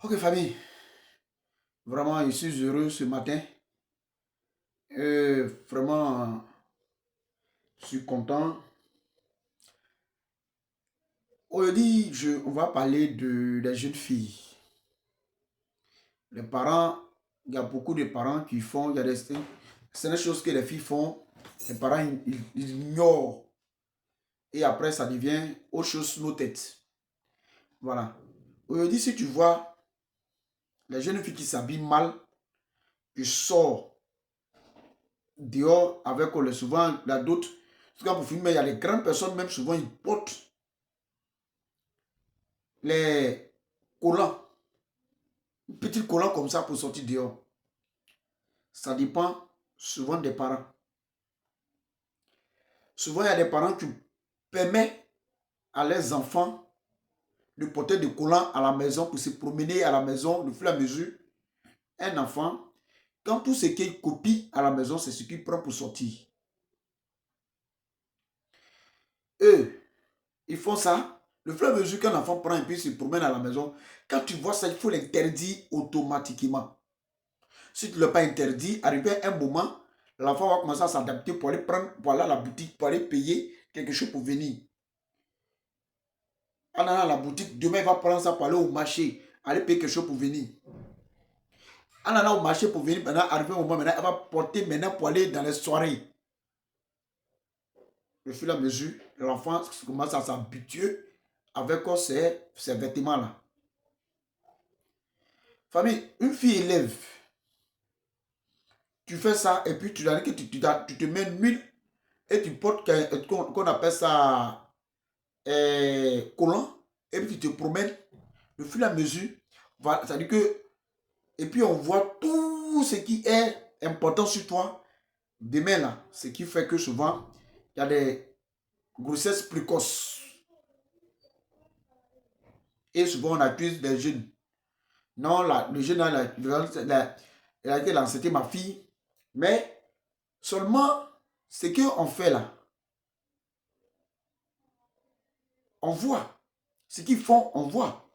Ok famille, vraiment je suis heureux ce matin. Vraiment, je suis content. Aujourd'hui, on va parler des jeunes filles. Les parents, il y a beaucoup de parents qui font, il y a certaines choses que les filles font, les parents ils ignorent. Et après, ça devient autre chose sur nos têtes. Voilà. Aujourd'hui, si tu vois les jeunes filles qui s'habillent mal, qui sortent dehors avec souvent la d'autres. Souvent pour filmer, il y a les grandes personnes, même souvent, ils portent les collants, petits collants comme ça pour sortir dehors. Ça dépend souvent des parents. Souvent, il y a des parents qui permettent à leurs enfants de porter des collants à la maison pour se promener à la maison, au fur et à mesure. Un enfant, quand tout ce qu'il copie à la maison, c'est ce qu'il prend pour sortir. Eux, ils font ça. Le fur et à mesure qu'un enfant prend et puis se promène à la maison, quand tu vois ça, il faut l'interdire automatiquement. Si tu ne l'as pas interdit, arrivé à un moment, l'enfant va commencer à s'adapter pour aller prendre, pour aller à la boutique, pour aller payer quelque chose pour venir. En allant à la boutique, demain il va prendre ça pour aller au marché, aller payer quelque chose pour venir. En allant au marché pour venir, maintenant, arrivé au moment, maintenant, elle va porter maintenant pour aller dans les soirées. Au fur et à mesure, l'enfant commence à s'habituer avec ces vêtements-là. Famille, une fille élève, tu fais ça et puis tu te mets une et tu portes qu'on appelle ça collant et puis tu te promènes le fur et à mesure. Voilà, c'est-à-dire que, et puis on voit tout ce qui est important sur toi demain là. Ce qui fait que souvent, il y a des grossesses précoces. Et souvent on accuse des jeunes. Non, là, le jeune là, il a été là, c'était ma fille. Mais seulement ce qu'on fait là, on voit. Ce qu'ils font, on voit.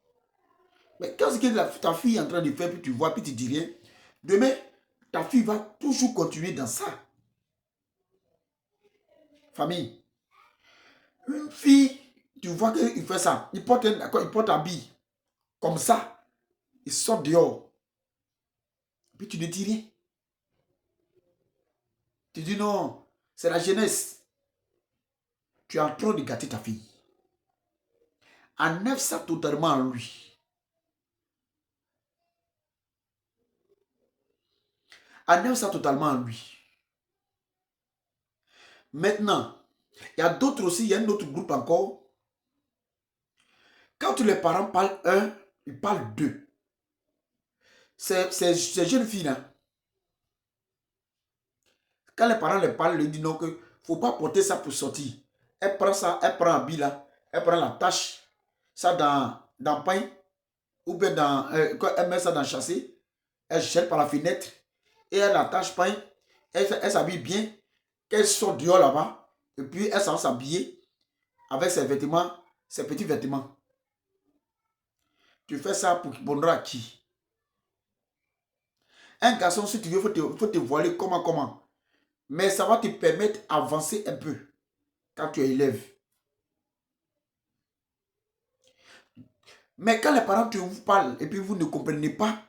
Mais quand c'est que ta fille est en train de faire, puis tu vois, puis tu dis rien, demain, ta fille va toujours continuer dans ça. Famille, une fille, tu vois qu'il fait ça, il porte un habit comme ça, il sort dehors, puis tu ne dis rien. Tu dis non, c'est la jeunesse. Tu es en train de gâter ta fille. Enlève ça totalement en lui. Enlève ça totalement en lui. Maintenant, il y a d'autres aussi, il y a un autre groupe encore. Quand les parents parlent un, ils parlent deux. Ces jeunes filles-là, quand les parents les parlent, ils leur disent non, que ne faut pas porter ça pour sortir. Elle prend ça, elle prend un habit là, elle prend la tâche, ça dans le pain, ou bien quand elle met ça dans le chassé, elle jette par la fenêtre, et elle attache pain, elle s'habille bien, qu'elle sort dehors là-bas, et puis elle s'en va s'habiller avec ses vêtements, ses petits vêtements. Tu fais ça pour bonheur à qui? Un garçon, si tu veux, il faut te voiler comment. Mais ça va te permettre d'avancer un peu quand tu es élève. Mais quand les parents vous parlent et puis vous ne comprenez pas,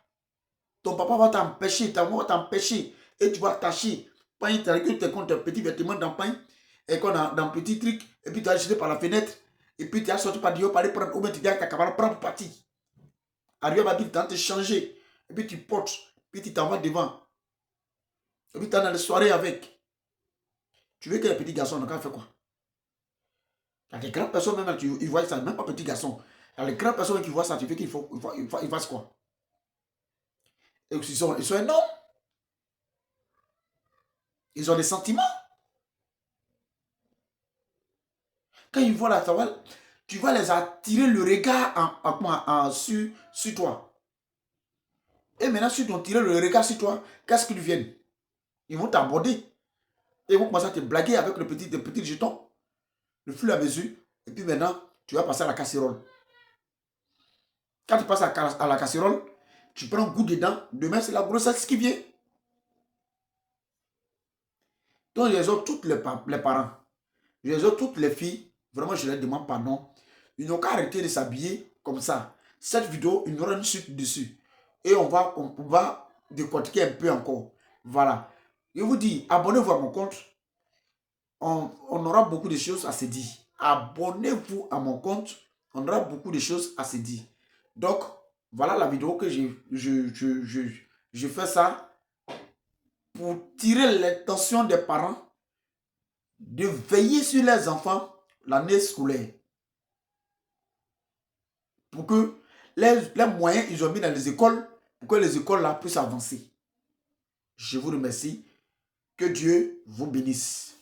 ton papa va t'empêcher, ta maman va t'empêcher et tu vas tâcher. Pain, tu as tes petits vêtements dans pain et qu'on a dans petit truc et puis tu as jeté par la fenêtre et puis tu as sorti par dehors pour aller prendre ou bien tu dis à ta camarade prends pour partir. Arrive à dire, tu as te changer et puis tu portes, puis tu t'en vas devant. Et puis tu es dans les soirées avec. Tu veux que les petits garçons, on fait quoi? Il y a des grandes personnes même, ils voient ça, même pas petits garçons. Il y a les grandes personnes qui voient ça, tu veux qu'ils fassent quoi? Et ils sont énormes. Ils ont des sentiments. Quand ils voient la savane, tu vas les attirer le regard sur toi. Et maintenant, si tu as tiré le regard sur toi, qu'est-ce qu'ils viennent? Ils vont t'aborder. Ils vont commencer à te blaguer avec le petit jeton. Le fur et à mesure. Et puis maintenant, tu vas passer à la casserole. Quand tu passes à la casserole, tu prends goût dedans, demain c'est la grossesse qui vient. Donc, j'exhorte toutes les parents, j'exhorte toutes les filles, vraiment je leur demande pardon. Ils n'ont qu'à arrêter de s'habiller comme ça. Cette vidéo, il y aura une suite dessus. Et on va décortiquer un peu encore. Voilà. Je vous dis, abonnez-vous à mon compte. On aura beaucoup de choses à se dire. Abonnez-vous à mon compte. On aura beaucoup de choses à se dire. Donc, voilà la vidéo que je fais ça pour tirer l'attention des parents de veiller sur les enfants l'année scolaire. Pour que les moyens ils ont mis dans les écoles, pour que les écoles là puissent avancer. Je vous remercie. Que Dieu vous bénisse.